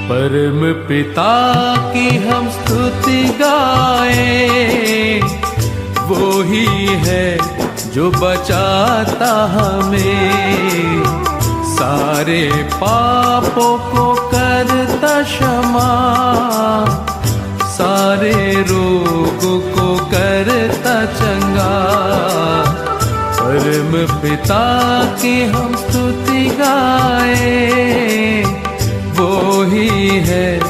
परम पिता की हम स्तुति गाएं, वो ही है जो बचाता हमें, सारे पापों को करता क्षमा, सारे रोगों को करता चंगा। परम पिता की हम स्तुति गाएं, वो ही है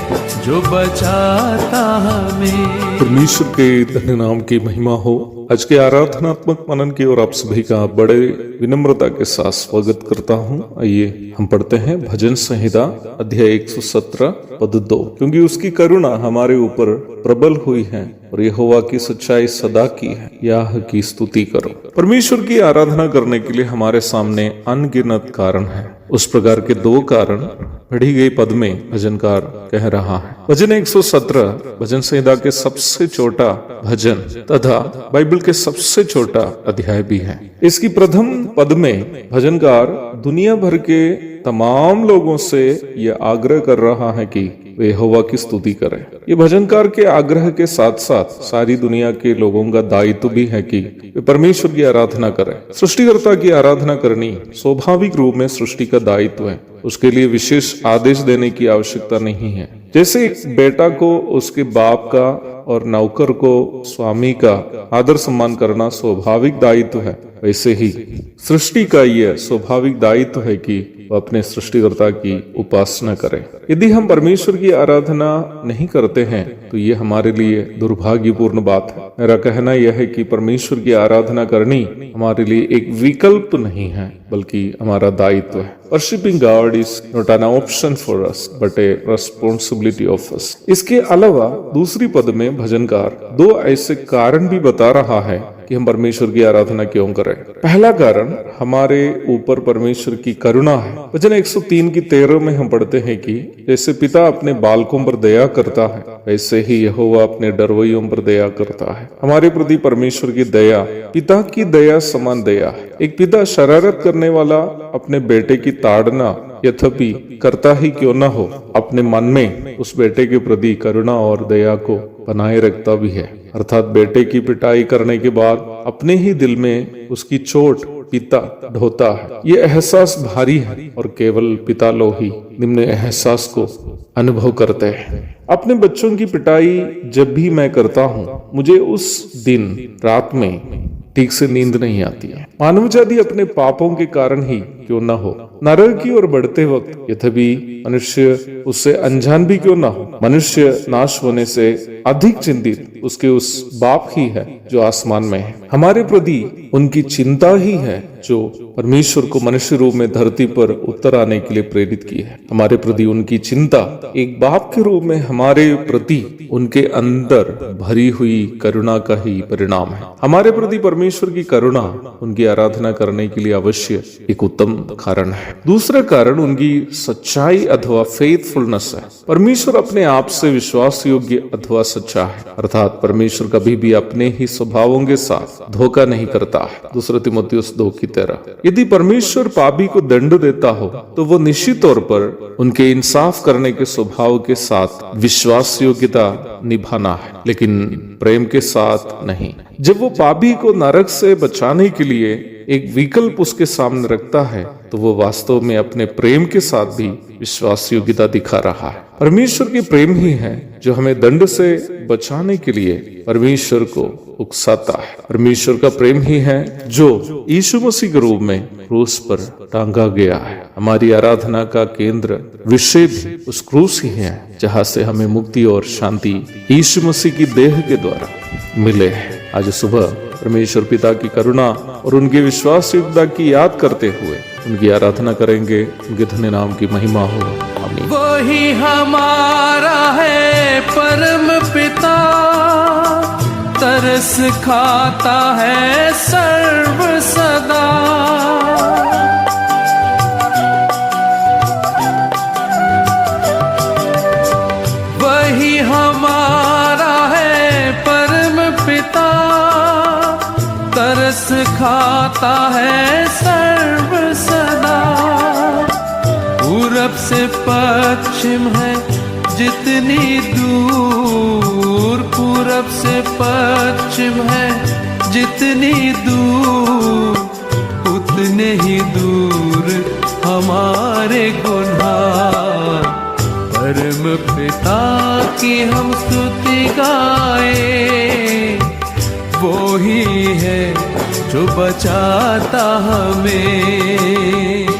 जो बचाता हमें। परमेश्वर के धन्य नाम की महिमा हो। आज के आराधनात्मक मनन की ओर आप सभी का बड़े विनम्रता के साथ स्वागत करता हूं। आइए हम पढ़ते हैं भजन संहिता अध्याय 117 पद 2। क्योंकि उसकी करुणा हमारे ऊपर प्रबल हुई है और यहोवा की सच्चाई सदा की है, याह की स्तुति करो। परमेश्वर की आराधना करने के लिए हमारे सामने अनगिनत कारण है। उस प्रकार के दो कारण पढ़ी गई पद में भजनकार कह रहा है। भजन 117 भजन संहिता के सबसे छोटा भजन तथा बाइबल के सबसे छोटा अध्याय भी है। इसकी प्रथम पद में भजनकार दुनिया भर के तमाम लोगों से यह आग्रह कर रहा है कि वे यहोवा की स्तुति करें। ये भजनकार के आग्रह के साथ साथ सारी दुनिया के लोगों का दायित्व भी है कि वे परमेश्वर की आराधना करें। सृष्टिकर्ता की आराधना करनी स्वाभाविक रूप में सृष्टि का दायित्व है। उसके लिए विशेष आदेश देने की आवश्यकता नहीं है। जैसे एक बेटा को उसके बाप का और नौकर को स्वामी का आदर सम्मान करना स्वाभाविक दायित्व है, वैसे ही सृष्टि का यह स्वाभाविक दायित्व है कि वह अपने सृष्टिकर्ता की उपासना करे। यदि हम परमेश्वर की आराधना नहीं करते हैं तो यह हमारे लिए दुर्भाग्यपूर्ण बात है। मेरा कहना यह है कि परमेश्वर की आराधना करनी हमारे लिए एक विकल्प नहीं है, बल्कि हमारा दायित्व है। Worshipping God is not an option for us, but a responsibility of us. इसके अलावा दूसरी पद में भजनकार दो ऐसे कारण भी बता रहा है कि हम परमेश्वर की आराधना क्यों करें। पहला कारण हमारे ऊपर परमेश्वर की करुणा है। भजन 103 की 13 में हम पढ़ते हैं कि जैसे पिता अपने बालकों पर दया करता है, वैसे ही यहोवा अपने डरवैयों पर दया करता है। हमारे प्रति परमेश्वर की दया पिता की दया समान दया है। एक पिता शरारत करने वाला अपने बेटे की ताड़ना यद्यपि करता ही क्यों न हो, अपने मन में उस बेटे के प्रति करुणा और दया को बनाए रखता भी है। अर्थात बेटे की पिटाई करने के बाद अपने ही दिल में उसकी चोट पिता ढोता है। ये एहसास भारी है और केवल पिता लोग ही निम्न एहसास को अनुभव करते हैं। अपने बच्चों की पिटाई जब भी मैं करता हूँ, मुझे उस दिन रात में ठीक से नींद नहीं आती है। मानव जाति अपने पापों के कारण ही क्यों न हो, नरक की ओर बढ़ते वक्त यद्यपि मनुष्य उससे अनजान भी क्यों न हो, मनुष्य नाश होने से अधिक चिंतित उसके उस बाप ही है जो आसमान में है। हमारे प्रति उनकी चिंता ही है जो परमेश्वर को मनुष्य रूप में धरती पर उतर आने के लिए प्रेरित की है। हमारे प्रति उनकी चिंता एक बाप के रूप में हमारे प्रति उनके अंदर भरी हुई करुणा का ही परिणाम है। हमारे प्रति परमेश्वर की करुणा उनकी आराधना करने के लिए अवश्य एक उत्तम कारण है। दूसरा कारण उनकी सच्चाई अथवा फेथफुलनेस है। परमेश्वर अपने आप से विश्वास योग्य अथवा सच्चा है, अर्थात परमेश्वर कभी भी अपने ही स्वभावों के साथ धोखा नहीं करता है। दूसरा तीमुथियुस 2 की तरह यदि परमेश्वर पापी को दंड देता हो तो वो निश्चित तौर पर उनके इंसाफ करने के स्वभाव के साथ विश्वास योग्यता निभाना है, लेकिन प्रेम के साथ नहीं। जब वो पापी को नरक से बचाने के लिए एक विकल्प उसके सामने रखता है तो वो वास्तव में अपने प्रेम के साथ भी विश्वास योग्यता दिखा रहा है। परमेश्वर की प्रेम ही है जो हमें दंड से बचाने के लिए परमेश्वर को उकसाता है। परमेश्वर का प्रेम ही है जो यीशु मसीह के रूप में क्रूस पर टांगा गया है। हमारी आराधना का केंद्र विषय भी उस क्रूस ही है जहाँ से हमें मुक्ति और शांति यीशु मसीह की देह के द्वारा मिले है। आज सुबह परमेश्वर पिता की करुणा और उनके विश्वास योग्यता की याद करते हुए उनकी आराधना करेंगे। उनके धन्य नाम की महिमा हो। आमीन। वही हमारा है परम पिता, तरस खाता है सर्व सदा। वही हमारा है परम पिता, तरस खाता है सर्व सदा। पूरब से पश्चिम है जितनी दूर पूरब से पश्चिम है, जितनी दूर उतने ही दूर हमारे गुनाह। परम पिता की हम स्तुति गाए, वो ही है जो बचाता हमें।